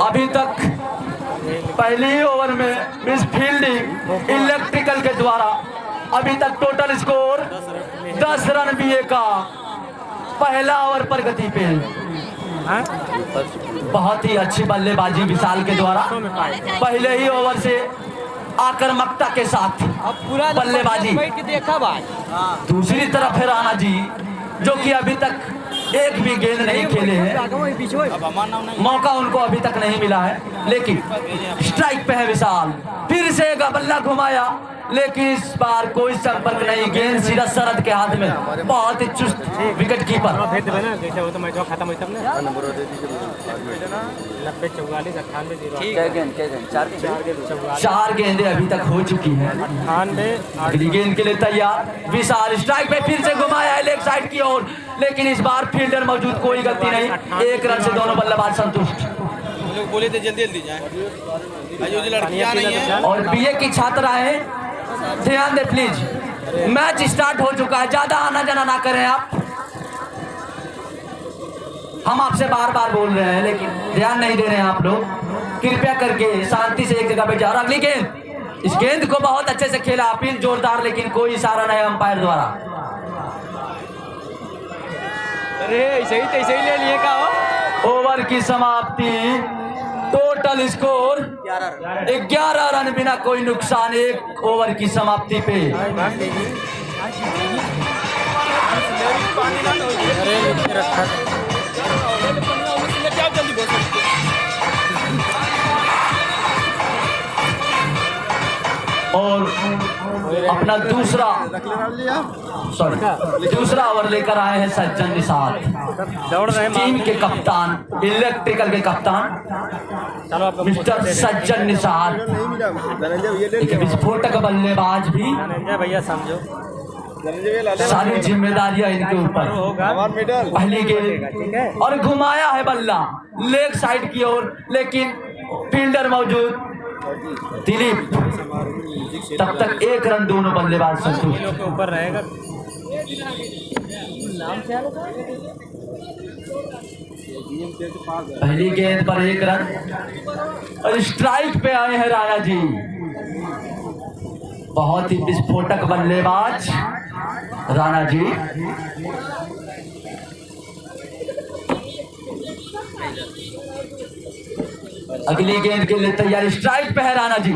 अभी तक पहले ही ओवर में मिस फील्डिंग इलेक्ट्रिकल के द्वारा अभी तक टोटल स्कोर 10 रन बीए का पहला ओवर पर गति पे। बहुत ही अच्छी बल्लेबाजी विशाल के द्वारा पहले ही ओवर से आक्रामकता के साथ बल्लेबाजी। दूसरी तरफ है राणा जी जो कि अभी तक एक भी गेंद नहीं खेले हैं, मौका उनको अभी तक नहीं मिला है, लेकिन स्ट्राइक पे है विशाल। फिर से बल्ला घुमाया लेकिन इस बार कोई संपर्क नहीं, गेंद सीधा शरद के हाथ में। बहुत ही चुस्त विकेट कीपर। 4 गेंदें अभी तक हो चुकी हैं। अगली गेंद के लिए तैयार विशाल। स्ट्राइक पे फिर से घुमाया है लेग साइड की ओर, लेकिन इस बार फील्डर मौजूद, कोई गलती नहीं। 1 रन से दोनों बल्लेबाज संतुष्ट। बोले थे जल्दी जल्दी जाए और बीए की छात्राएं ध्यान दे प्लीज, मैच स्टार्ट हो चुका है, ज्यादा आना जाना ना करें आप। हम आपसे बार बार बोल रहे हैं लेकिन ध्यान नहीं दे रहे हैं आप लोग। कृपया करके शांति से एक जगह पे जाओ। अगली गेंद, इस गेंद को बहुत अच्छे से खेला, अपील जोरदार, लेकिन कोई इशारा नहीं अंपायर द्वारा। अरे ऐसे ही ले लिए का ओवर की समाप्ति, टोटल स्कोर 11 रन बिना कोई नुकसान 1 ओवर की समाप्ति पे। और अपना दूसरा ओवर लेकर आए हैं सज्जन निषाद, टीम के कप्तान, इलेक्ट्रिकल के कप्तान मिस्टर सज्जन निषाद। एक विस्फोटक बल्लेबाज भी, भैया समझो सारी जिम्मेदारियां इनके ऊपर। पहली गेंद और घुमाया है बल्ला लेग साइड की ओर, लेकिन फील्डर मौजूद दिलीप। तब तक 1 रन दोनों बल्लेबाज संतुष्ट। ऊपर रहेगा। पहली गेंद पर 1 रन और स्ट्राइक पे आए हैं राणा जी। बहुत ही विस्फोटक बल्लेबाज राणा जी। अगली गेंद के लिए तैयार, स्ट्राइक पे है राणा जी।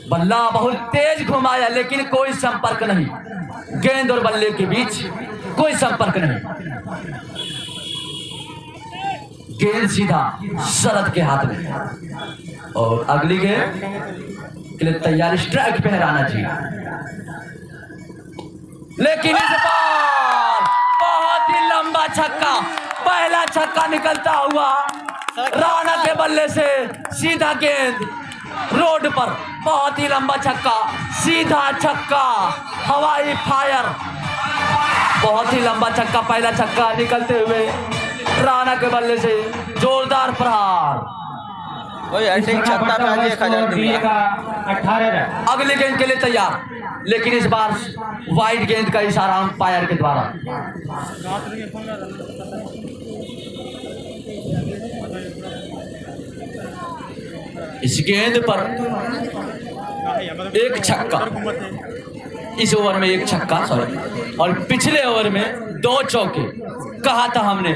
बल्ला बहुत तेज घुमाया लेकिन कोई संपर्क नहीं, गेंद और बल्ले के बीच कोई संपर्क नहीं। गेंद सीधा शरद के हाथ में। और अगली गेंद के लिए तैयार, स्ट्राइक पे है राणा जी। लेकिन इस बार बहुत ही लंबा छक्का, पहला छक्का निकलता हुआ राणा के बल्ले से सीधा गेंद रोड पर। बहुत ही लंबा छक्का, सीधा छक्का, हवाई फायर। बहुत ही लंबा छक्का, पहला छक्का निकलते हुए राणा के बल्ले से जोरदार प्रहार। अगली गेंद के लिए तैयार, लेकिन इस बार वाइड गेंद का इशारा अंपायर के द्वारा। इस गेंद पर 1 छक्का, इस ओवर में 1 छक्का, सॉरी, और पिछले ओवर में 2 चौके। कहा था हमने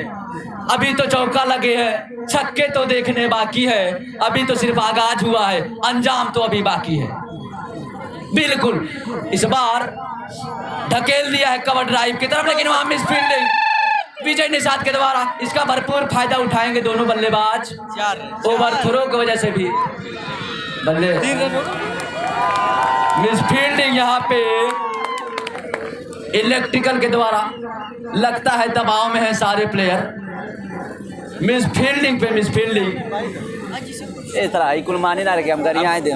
अभी तो चौका लगे हैं, छक्के तो देखने बाकी है, अभी तो सिर्फ आगाज हुआ है, अंजाम तो अभी बाकी है। बिल्कुल इस बार ढकेल दिया है कवर ड्राइव की तरफ, लेकिन वहां मिस फील्डिंग विजय निषाद के द्वारा। इसका भरपूर फायदा उठाएंगे दोनों बल्लेबाज। ओवर थ्रो की वजह से भी बल्ले मिस फील्डिंग यहाँ पे इलेक्ट्रिकल के द्वारा। लगता है दबाव में है सारे प्लेयर। मिस फील्डिंग पे मिस फील्डिंग।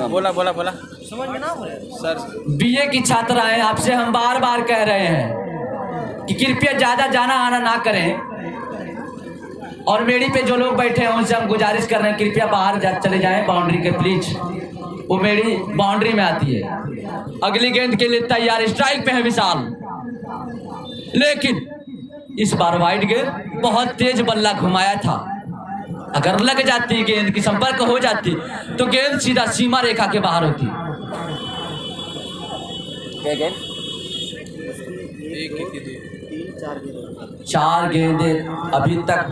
बोला समझ में ना सर। बीए की छात्राएं आपसे हम बार बार कह रहे हैं कि कृपया ज्यादा जाना आना ना करें, और मेड़ी पे जो लोग बैठे हैं उनसे हम गुजारिश कर रहे हैं कृपया बाहर चले जाएं बाउंड्री के प्लीज। वो मेरी बाउंड्री में आती है। अगली गेंद के लिए तैयार, स्ट्राइक पे है विशाल, लेकिन इस बार वाइड गेंद, बहुत तेज बल्ला घुमाया था अगर लग जाती गेंद की संपर्क हो जाती तो गेंद सीधा सीमा रेखा के बाहर होती। क्या गेंद? 4 गेंदें अभी तक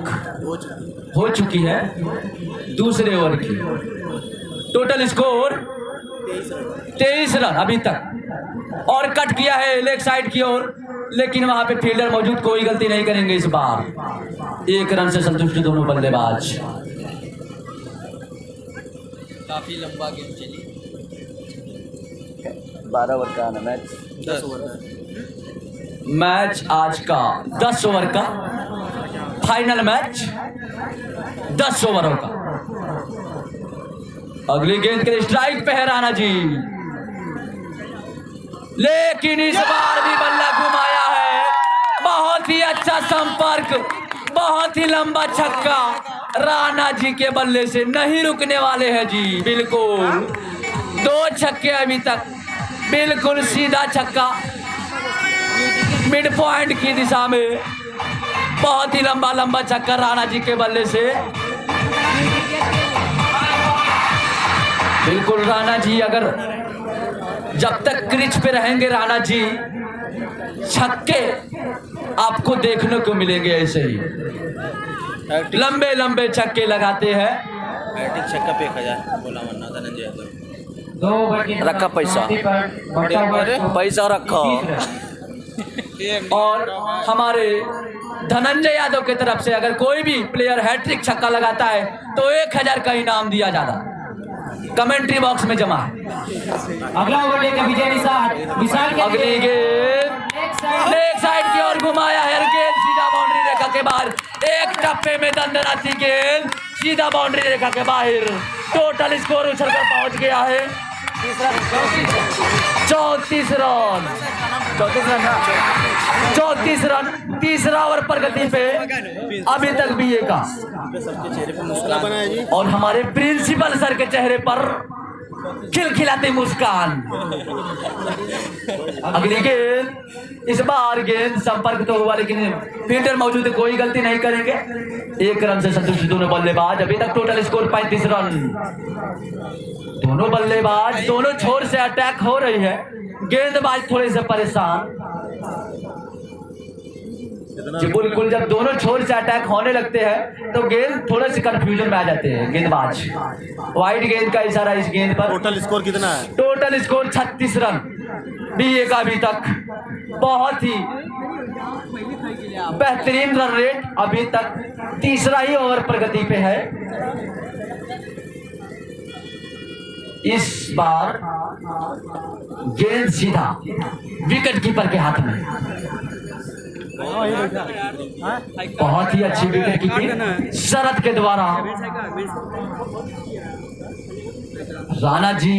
हो चुकी है दूसरे ओवर की। टोटल स्कोर 23 रन अभी तक। और कट किया है लेग साइड की ओर, लेकिन वहां पे फील्डर मौजूद, कोई गलती नहीं करेंगे इस बार। 1 रन से संतुष्ट दोनों बल्लेबाज। काफी लंबा गेम चली। 12 ओवर का आना मैच, 10 ओवर मैच आज का 10 ओवर का फाइनल मैच 10 ओवरों का। अगली गेंद के लिए स्ट्राइक पे है राणा जी, लेकिन इस बार भी बल्ला घुमाया है। बहुत ही अच्छा संपर्क, बहुत ही लंबा छक्का। राणा जी के बल्ले से नहीं रुकने वाले हैं जी, बिल्कुल 2 छक्के अभी तक, बिल्कुल सीधा छक्का मिड पॉइंट की दिशा में। बहुत ही लंबा लंबा छक्का राणा जी के बल्ले से। बिल्कुल राणा जी, अगर जब तक क्रिच पे रहेंगे राणा जी, छक्के आपको देखने को मिलेंगे। ऐसे ही लंबे लंबे छक्के लगाते हैं। बैटिंग छक्का पे 1000 बोला वरना धनंजय यादव। 2 ओवर की रखा पैसा, पैसा रखा। और हमारे धनंजय यादव की तरफ से अगर कोई भी प्लेयर हैट्रिक छक्का लगाता है तो 1000 का इनाम दिया जाता, कमेंट्री बॉक्स में जमा है। अगला ओवर लेकर विजय विशाल के अगली गेंद लेग साइड की ओर घुमाया है, गेंद सीधा बाउंड्री रेखा के बाहर। एक टप्पे में दंदनाती गेंद सीधा बाउंड्री रेखा के बाहर। टोटल स्कोर उछलकर पहुंच गया है 34 रन। 34 रन, तीसरा ओवर प्रगति पे अभी तक भी ये का। सबके चेहरे पर मुस्कान बना है जी। और हमारे प्रिंसिपल सर के चेहरे पर खिलखिलाती मुस्कान। अगली गेंद, इस बार गेंद संपर्क तो हुआ लेकिन फील्डर मौजूद है, कोई गलती नहीं करेंगे। 1 रन से संतुष्ट दोनों बल्लेबाज। अभी तक टोटल स्कोर 35 रन। दोनों बल्लेबाज दोनों छोर से अटैक हो रही है। गेंदबाज थोड़े से परेशान जी, बिल्कुल जब दोनों छोर से अटैक होने लगते हैं तो गेंद थोड़े से कंफ्यूजन में आ जाते हैं गेंदबाज। वाइड गेंद का इशारा इस गेंद पर। टोटल स्कोर कितना है? टोटल स्कोर 36 रन बीए का अभी तक। बहुत ही बेहतरीन रन रेट अभी तक, तीसरा ही ओवर प्रगति पे है। इस बार गेंद सीधा विकेट कीपर के हाथ में। बहुत ही अच्छी विकेट कीपिंग शरद के द्वारा। राणा जी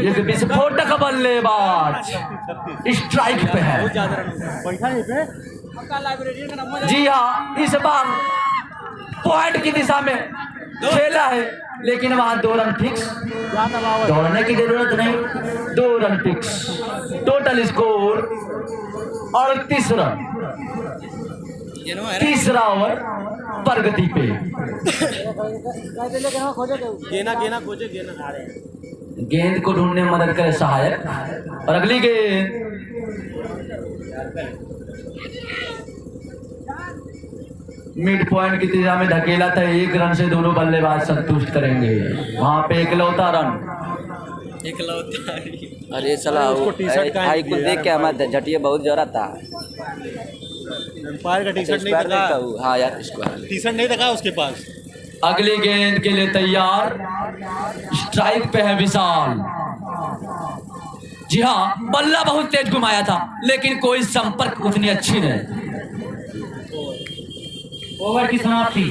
एक विस्फोटक बल्लेबाज स्ट्राइक पे है। जी हाँ, इस बार पॉइंट की दिशा में खेला है लेकिन वहां 2 रन फिक्स, दौड़ने की जरूरत नहीं, 2 run fix. Total score 38 run. तीसरा ओवर प्रगति पे। गेंद को ढूंढने में मदद करे सहायक। और अगली गेंद मिड पॉइंट की दिशा में धकेला था। 1 रन से दोनों बल्लेबाज संतुष्ट करेंगे। वहां पे इकलौता रन। अरे चला हाई को देख के हमारा झटिया बहुत जरा था। एम्पायर का टी शर्ट नहीं दिखा। हाँ यार, इसको टी शर्ट नहीं दिखा उसके पास। अगली गेंद के लिए तैयार, स्ट्राइक पे है विशाल। जी हाँ, बल्ला बहुत तेज घुमाया था लेकिन कोई संपर्क उतनी अच्छी नहीं। ओवर की समाप्ति।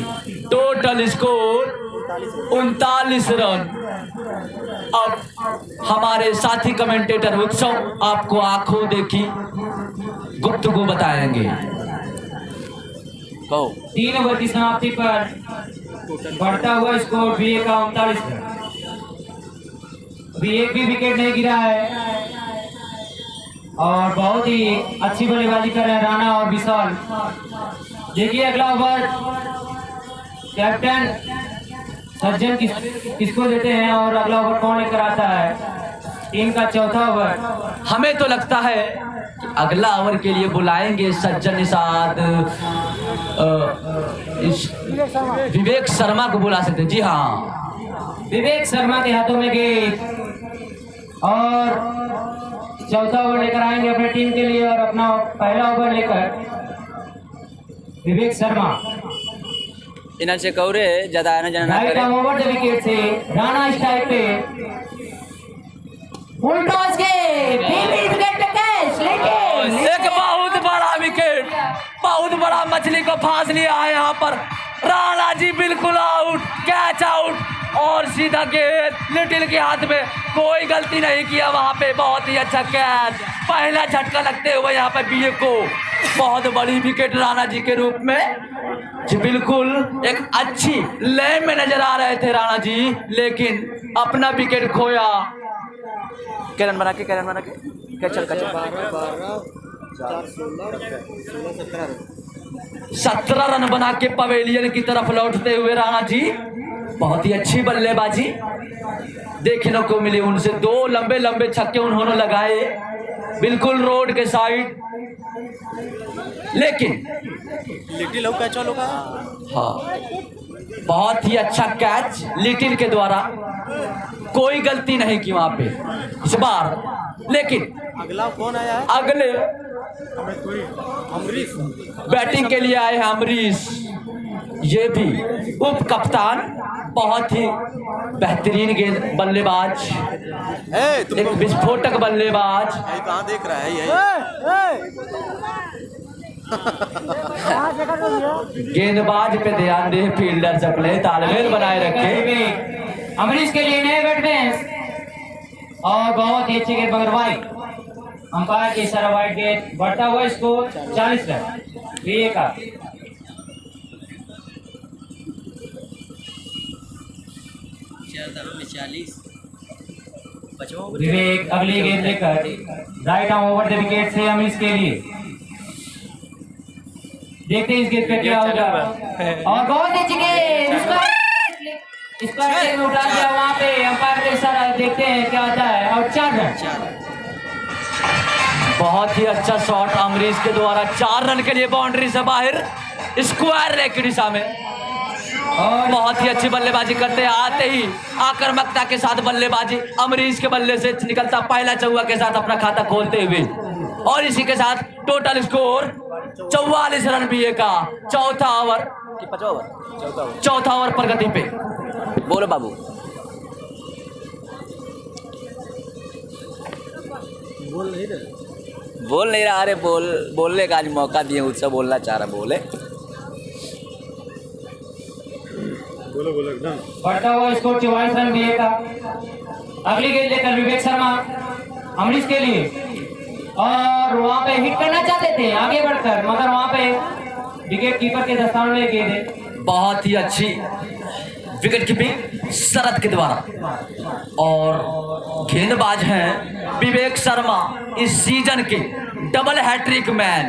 Total score 39 run. अब हमारे साथी कमेंटेटर उत्सव आपको आंखों देखी गुफ्तगू बताएंगे। 3 ओवर की समाप्ति पर बढ़ता हुआ स्कोर बीए का 39 रन। अभी एक भी विकेट नहीं गिरा है और बहुत ही अच्छी बल्लेबाजी कर रहे हैं राणा और विशाल। देखिए अगला ओवर कैप्टन सज्जन किसको देते हैं और अगला ओवर कौन लेकर आता है? टीम का चौथा ओवर। हमें तो लगता है कि अगला ओवर के लिए बुलाएंगे सज्जन निषाद विवेक शर्मा को बुला सकते हैं। जी हाँ, विवेक शर्मा के हाथों में गेंद और चौथा ओवर लेकर आएंगे अपने टीम के लिए और अपना पहला ओवर लेकर विवेक शर्मा। इन्हें से कौरे ज्यादा आना जाना ना राइट करे। आर्म ओवर द विकेट से राणा स्ट्राइक पे फुल टॉस के विकेट पे कैच लेकिन एक बहुत बड़ा विकेट, बहुत बड़ा मछली को फांस लिया है यहाँ पर राणा जी। बिल्कुल आउट, कैच आउट और सीधा गेंद लिटिल के हाथ में, कोई गलती नहीं किया वहाँ पे। बहुत ही अच्छा कैच, पहला झटका लगते हुए यहाँ पर बीए को बहुत बड़ी विकेट राणा जी के रूप में। जी बिल्कुल एक अच्छी लेन में नजर आ रहे थे राणा जी, लेकिन अपना विकेट खोया। कैरन बना के कचल 17 रन बना के पवेलियन की तरफ लौटते हुए राणा जी, बहुत ही अच्छी बल्लेबाजी देखने को मिली उनसे। 2 लंबे लंबे छक्के उन्होंने लगाए बिल्कुल रोड के साइड, लेकिन लिटिल हो कैच होगा। हाँ बहुत ही अच्छा कैच लिटिल के द्वारा, कोई गलती नहीं की वहां पे इस बार। लेकिन अगला कौन आया है? अगले अमरीश बैटिंग के लिए आए हैं अमरीश, ये भी उप कप्तान, बहुत ही बेहतरीन गेंद बल्लेबाज, तुम एक विस्फोटक बल्लेबाज। यही कहाँ देख रहा है? यही गेंदबाज पे ध्यान दे, फील्डर से अपने तालमेल बनाए रखे। अमरीश के लिए नए बैट्समैन और बहुत ही अच्छी गेंद मगर वाइड, अंपायर की इशारा वाइड गेंद। बढ़ता हुआ स्कोर 40 रन बीए का। विवेक अगली गेंद लेकर right arm over the wicket से अमरीश के लिए। देखते हैं इस गेंद पे क्या होगा। और बहुत अच्छी गेंद, इसको में उठा दिया वहां पे अंपायर का इशारा। देखते हैं क्या आता है और 4 रन। बहुत ही अच्छा शॉट अमरीश के द्वारा, 4 रन के लिए बाउंड्री से बाहर स्क्वायर लेग की दिशा में। और बहुत ही अच्छी बल्लेबाजी करते हैं, आते ही आक्रामकता के साथ बल्लेबाजी अमरीश के बल्ले से निकलता पहला चौका के साथ अपना खाता खोलते हुए। और इसी के साथ टोटल स्कोर 44 रन बीए का। चौथा ओवर प्रगति पे। बोलो बाबू। बोल नहीं रहा। अरे बोलने का आज मौका दिए, उससे बोलना चाह रहा। बोले बोलो एकदम। बढ़ता हुआ स्कोर 44 रन बीए का। अगली गेंद लेकर विवेक शर्मा अमरीश के लिए, और वहां पे हिट करना चाहते थे आगे बढ़कर, मगर वहां पे विकेट कीपर के दस्ताने में गेंद है। बहुत ही अच्छी विकेट कीपिंग शरद के द्वारा, और गेंदबाज हैं विवेक शर्मा, इस सीजन के डबल हैट्रिक मैन,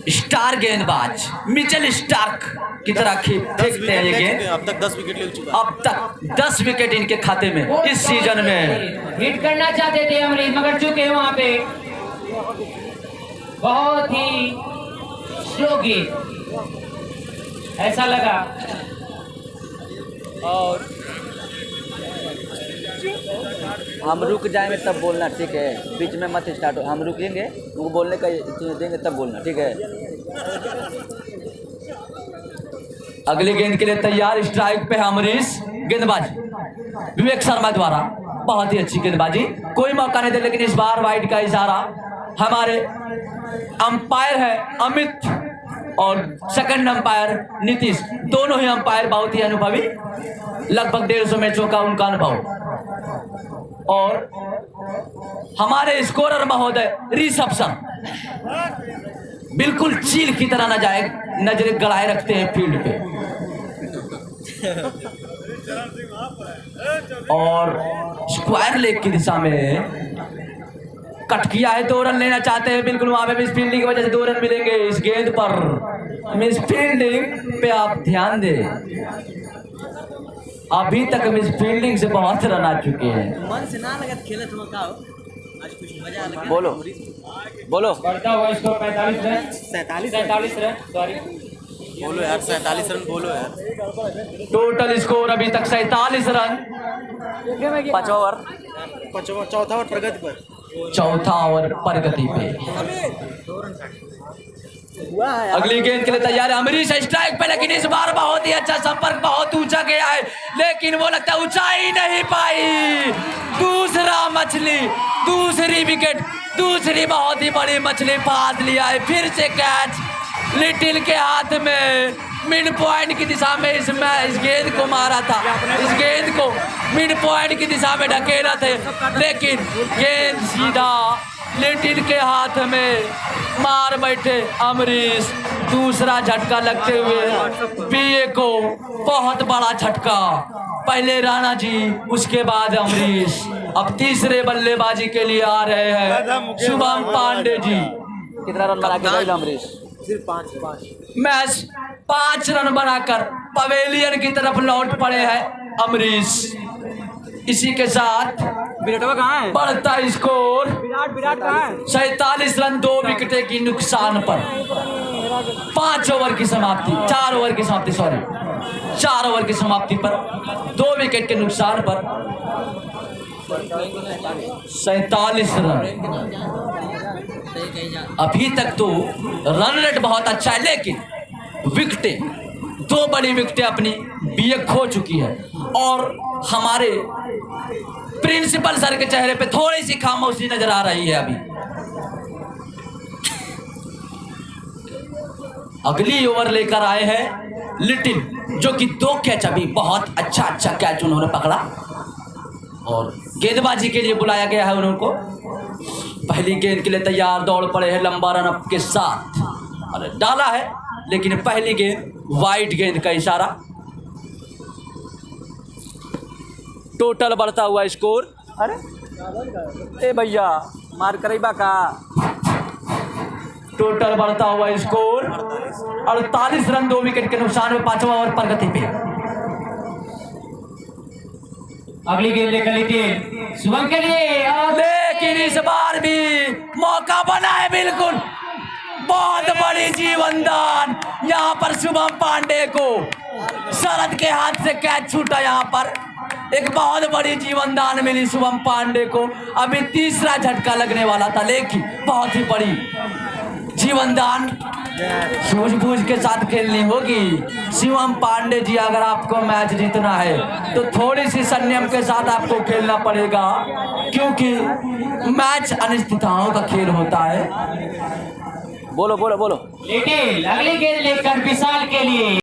स्टार गेंदबाज मिचेल स्टार्क की तरह फेंकते हैं ये गेंद। अब तक 10 विकेट ले चुका। अब तक 10 विकेट इनके खाते में इस सीजन में। हिट करना चाहते थे अमरीश, मगर चूके वहां पे बहुत ही स्लो गेंद ऐसा लगा। और हम रुक जाएंगे तब बोलना, ठीक है? बीच में मत स्टार्ट हो। हम रुकेंगे, उनको बोलने का चीज़ देंगे तब बोलना, ठीक है? अगली गेंद के लिए तैयार, स्ट्राइक पे है अमरीश, गेंदबाज विवेक शर्मा द्वारा। बहुत ही अच्छी गेंदबाजी, कोई मौका नहीं दे, लेकिन इस बार वाइड का इशारा। हमारे अंपायर है अमित और सेकंड अंपायर नीतीश, दोनों ही अंपायर बहुत ही अनुभवी, लगभग 150 मैचों का उनका अनुभव। और हमारे स्कोरर महोदय ऋषभ सर बिल्कुल चील की तरह नजरें गड़ाए रखते हैं फील्ड पे। और स्क्वायर लेग की दिशा में कट किया है, 2 रन लेना चाहते हैं बिल्कुल। वहां पे मिस फील्डिंग की वजह से 2 रन मिलेंगे इस गेंद पर। मिस फील्डिंग पे आप ध्यान दें। अभी तक हम इस फील्डिंग से बहुत रन आ चुके हैं। मन से ना लगा खेले तो का हो आज कुछ मजा लगा बोलो बोलो। बढ़ता हुआ स्कोर 45 रन 47 रन सॉरी। बोलो यार 47 रन बोलो यार। टोटल स्कोर अभी तक 47 रन। 5वां ओवर, चौथा और प्रगति पर चौथा ओवर प्रगति पे। अगली गेंद के लिए तैयार है अमरीश स्ट्राइक पे, लेकिन इस बार बहुत ही अच्छा संपर्क, बहुत ऊंचा गया है, लेकिन वो लगता है ऊंचाई नहीं पाई। दूसरा मछली, दूसरी विकेट, दूसरी बहुत ही बड़ी मछली फांस लिया है। फिर से कैच लिटिल के हाथ में, मिड पॉइंट की दिशा में इस गेंद को मारा था, इस गेंद को मिड पॉइंट की दिशा में ढकेला थे, लेकिन गेंद सीधा लिटिल के हाथ में मार बैठे अमरीश। दूसरा झटका लगते हुए पीए को बहुत बड़ा झटका। पहले राणा जी, उसके बाद अमरीश। अब तीसरे बल्लेबाजी के लिए आ रहे हैं शुभम पांडे जी। कितना रन बना के गए अमरीश? सिर्फ 5 मैच 5 रन बनाकर पवेलियन की तरफ लौट पड़े हैं अमरीश। इसी के साथ विराट कहाँ है? बढ़ता स्कोर विराट कहाँ है? 47 रन 2 विकेटें की नुकसान पर। 5 ओवर की समाप्ति, 4 ओवर की समाप्ति, सॉरी 4 ओवर की समाप्ति पर 2 विकेट के नुकसान पर 47 रन। अभी तक तो रन रेट बहुत अच्छा है, लेकिन विकेटें, 2 बड़ी विकेटें अपनी बीए खो चुकी है, और हमारे प्रिंसिपल सर के चेहरे पे थोड़ी सी खामोशी नजर आ रही है अभी। अगली ओवर लेकर आए हैं लिटिल, जो कि 2 कैच, अभी बहुत अच्छा कैच उन्होंने पकड़ा और गेंदबाजी के लिए बुलाया गया है उनको। पहली गेंद के लिए तैयार, दौड़ पड़े हैं लंबा रन अप के साथ, और डाला है, लेकिन पहली गेंद वाइड गेंद का इशारा। टोटल बढ़ता हुआ स्कोर, अरे ए भैया मार करेबा का। टोटल बढ़ता हुआ स्कोर 48 रन 2 विकेट के नुकसान में 5वां ओवर प्रगति पे। अगली गेंद लेकर लिटिल शुभम के लिए, और लेकिन इस बार भी मौका बना है, बिल्कुल बहुत बड़ी जीवन दान यहाँ पर शुभम पांडे को। शरद के हाथ से कैच छूटा, यहाँ पर एक बहुत बड़ी जीवन दान मिली शुभम पांडे को। अभी तीसरा झटका लगने वाला था, लेकिन बहुत ही बड़ी जीवन दान सूझबूझ के साथ खेलनी होगी। शिवम पांडे जी, अगर आपको मैच जीतना है तो थोड़ी सी संयम के साथ आपको खेलना पड़ेगा, क्योंकि मैच अनिश्चितताओं का खेल होता है। बोलो बोलो बोलो। लिटिल अगली गेंद लेकर विशाल के लिए।